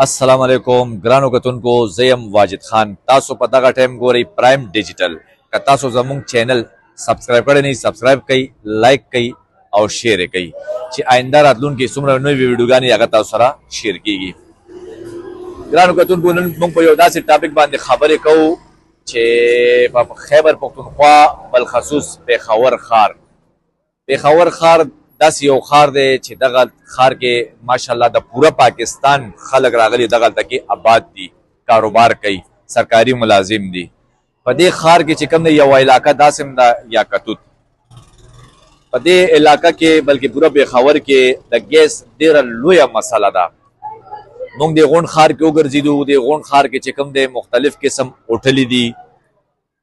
السلام علیکم ګرانو کتونکو زیم واجد خان تاسو په دغه ټایم ګورئ پرایم ډیجیټل که تاسو زموږ چینل سبسکرایب کړی نه سبسکرایب کړئ لایک کړئ او شیر یې کړئ چې آینده راتلونکي څومره نوې ویډیوګانې هغه تاسو سره شیر کیږي ګرانو کتونکو نن موږ په یو داسې ټاپک باندې خبرې کوو چې په خیبر پښتونخوا بالخصوص پیښور ښار داسې یو ښار دی چې دغه ښار کې ماشاءالله د پوره پاکستان خلک راغلي دغلته کې آباد دي کاروبار کوي سرکاري ملازم دي په دې ښار کې چې کوم دی یو علاقه داسې هم ده یا کتوت په دې علاقه کې بلکې پوره پیښور کې د ګیس ډېره لویه مسله ده موږ د غونډ ښار کې وګرځېدو د غونډ ښار کې چې کوم دی مختلف قسم هوټلې دي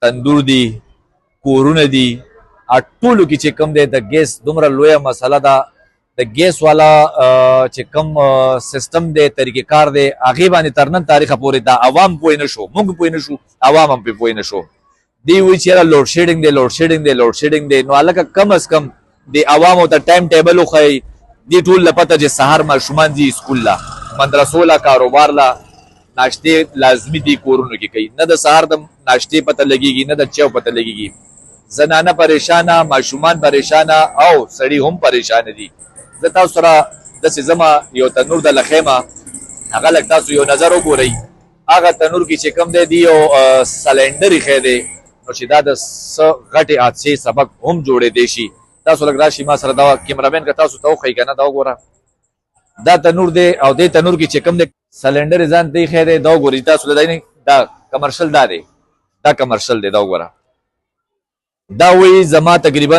تندور دي کورونه دي ټولو کې چې کوم دی د ګیس دومره لویه مسله ده د ګیس والا چې کوم سیستم دی طریقې کار دی هغې باندې تر نن تاریخه پورې دا عوام پوه نه شو موږ پوه نه شو عوام هم پرې پوه نه شو دی وایي چې یاره لوډ شیډینګ دی لوډ شیډینګ دی لوډ شیډینګ دی نو هلکه کم از کم د عوامو ته ټایم ټیبل وښایي دې ټول له پته چې سهار ماشومان ځي سکول له مدرسو له کاروبار له ناشتې لازمي دي کورونو کې کوي نه د سهار د ناشتې پته لګېږي نه د چایو پته لګېږي زنانه پریشانه ماشومان پریشانه او سړي هم پریشانه دي زه تاسو سره داسې ځمه یو تنور د لخیمه هغه لږ تاسو یو نظر وګورئ هغه تنور کې چې کوم دی یو سلنډر ایښی دی نو چې دا د څه غټې حادثې سبب هم جوړېدی شي تاسو لږ راشي ما سره دا کیمرامین که تاسو ته وښایي که نه دا وګوره دا تنور دی او دې تنور کې چې کوم دی سلنډر یې ځان ته ایښی دی دا وګورئ تاسو دا کمرشل دا دی دا کمرشل دی دا وګوره دا وی زما تقریبا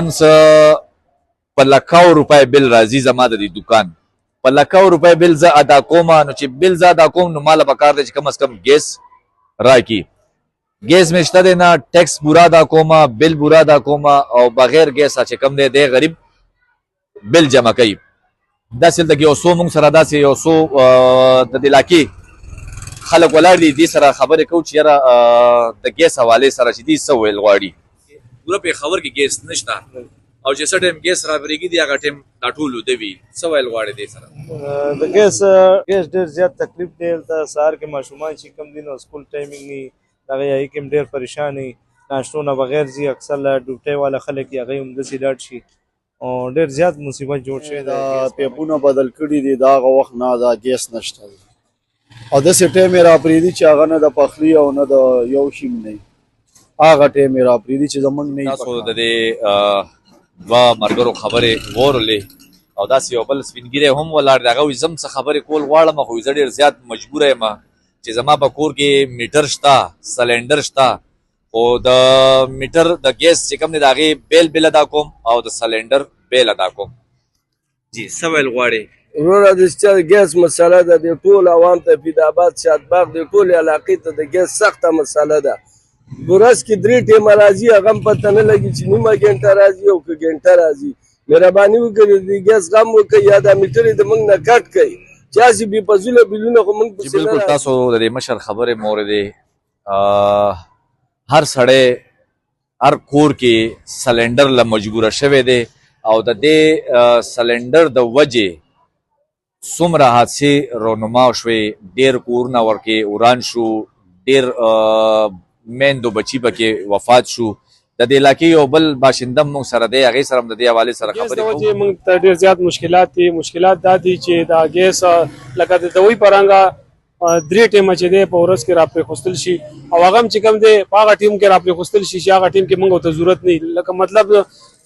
په لکاو روپۍ بل راځي زما د دې دکان په لکاو روپۍ بل زه ادا کوم نو چې بل زه ادا کوم نو ماله پکار دی چې کم از کم ګیس راکړي ګیس مې شته دی نه ټیکس پوره ادا کوم بل پوره ادا کوم او بغیر ګیسه چې کم دی دی غریب بل جمع کوي داسې دلته کې یو څو موږ سره داسې یو څو د دې علاقې خلک ولاړ دي دې سره خبرې کوو چې یاره د ګیس حوالې سره چې دې څه ویل غواړي پوره پیښور کې ګیس نشته او چې څه ټایم ګیس رابرېږي دی هغه ټایم دا ټول وده وي څه ویل غواړې دې سره د ګیس ډېر زیات تکلیف دی دلته سهار کې ماشومان چې کوم دي نو سکول ټایمینګ نه دغه یې کې هم ډېر پریشان وي ناشتو نه بغیر ځي اکثر له ډیوټۍ والا خلک یې هغوی همداسې لاړ شي او ډېر زیات مصیبت جوړ شوی دا پیپونه بدل کړي دي دا هغه وخت نه دا ګیس نشته او داسې ټایم یې راپرېږدي چې هغه نه د پخلي او نه د یو شي نه هغه ټایم یې راپرېږدي چې زموږ نه تاسو د دې دوه ملګرو خبرې واورلې او داسې یو بل سپینګیری هم ولاړ دی هغه وایي زه هم څه خبرې کول غواړم خو زه ډېر زیات مجبوره یم چې زما په کور کې میټر شته سلنډر شته خو د میټر د ګیس چې کوم دی د هغې بیل ادا کوم او د سلنډر بیل ادا کوم جی څه ویل غواړې وروره د چې ګیس مسله ده د ټول عوام ته فیدآباد شادباغ د ټولې علاقې ته د ګیس سخته مسله ده ورځ کې 3 ټیمه راځي هغه هم پته نه لګي چې نیمه ګنټه راځي او که ګنټه راځي مهرباني وکړئ د ګیس غم وکړئ یا دا میټر یې د موږ نه کټ کړئ چې هسې بې فضوله بلونه خو موږ پسې نه بالکل تاسو د دې مشر خبرې مورې هر سړی هر کور کې سلنډر له مجبوره شوی دی او د دې سلنډر د وجې څومره حادثې رونما شوې ډېر کورونه ورکې وران شو ډېر میندو بچي پکې وفات شو د دې علاقې یو بل باشنده موږ سره دی هغې سره هم د دې حوالې سره خبرې کوو کوو موږ ته ډېر زیات مشکلات دي مشکلات دا دي چې دا ګیس لکه د دوی په رنګه 3 ټیمه چې دی په ورځ کې راپرېښودل شي او هغه هم چې کوم دی په هغه ټیم کې راپرېښودل شي چې هغه ټیم کې موږ ته ضرورت نه لکه مطلب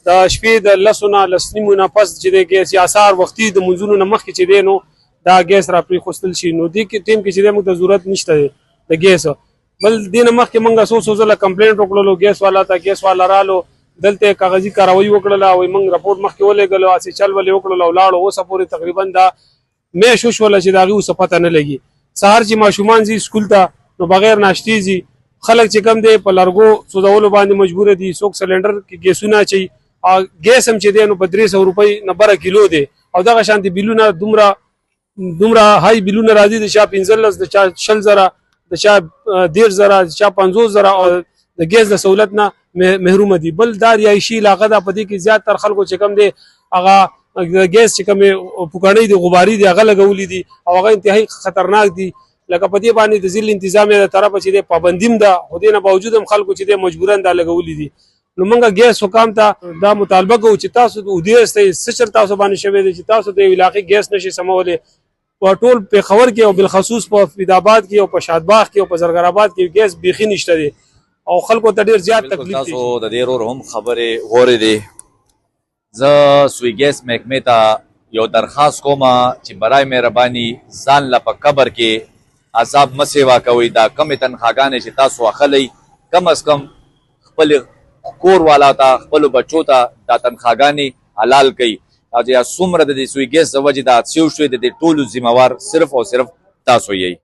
د شپې د لسو نه لس نیمو نه پس چې دی ګیس یا سهار وختي د منځونو نه مخکې چې دی نو دا ګیس راپرېښودل شي نو دې ټیم کې چې دی موږ ته ضرورت نشته دی د ګیس بل دې نه مخکې موږ څو ځله کمپلینټ وکړلو ګیس والا ته ګیس والا رالو دلته کاغذي کاروایي وکړله او موږ رپورټ مخکې ولېږلو هسې چل ولې وکړلو او لاړو اوسه پورې تقریبا دا میاشت وشوله چې د هغې اوسه پته نه لګي سهار چې ماشومان ځي سکول ته نو بغیر ناشتې ځي خلک چې کم دی په لرګو سوځولو باندې مجبوره دي څوک سلنډر کې ګیسونه اچوي ګیس هم چې دی نو په 300 روپۍ نه بره کیلو دی او دغه شانتې بلونه دومره های بلونه راځي د چا 15 د چا 20,000 د چا 10,000 د چا 50,000 او د ګیس د سہولت نه محروم دي بل دا رهایشي علاقه ده په دې کې زیاتره خلکو چې کم دی هغه د ګیس چې کومې پوکڼۍ دي غباري دي هغه لګولي دي او هغه انتهایی خطرناک دي. لکه په دې باندې د ضلع انتظامیه د طرفه چې د پابندیم ده خو دې نه باوجود هم خلکو چې د مجبورن دا لګولي دي. نو موږ ګیس حکام ته دا مطالبه کوو چې تاسو ودې استئ سچر تاسو باندې شوی دی چې تاسو د علاقې ګیس نشي سمولې. په ټول پیښور کې او بالخصوص په فیدآباد کې او په شادباغ کې او په زرګرآباد کې ګیس بیخي نشته دی او خلکو ته ډیر زیات تکلیف دی. تاسو د دې ورور هم خبرې غورې دي. زه سوی ګیس محکمې ته یو درخواست کوم چې برای مهرباني ځان له په قبر کې عذاب مه سیوا کوئ. دا کمې تنخواګانې چې تاسو اخلئ کم از کم خپل کور والا ته خپلو بچو ته دا تنخواګانې حلال کوي او چې څومره د دې سوی ګیس د وجې دا حادثې وشوې د دې ټولو ذمهوار صرف او صرف تاسو یئ.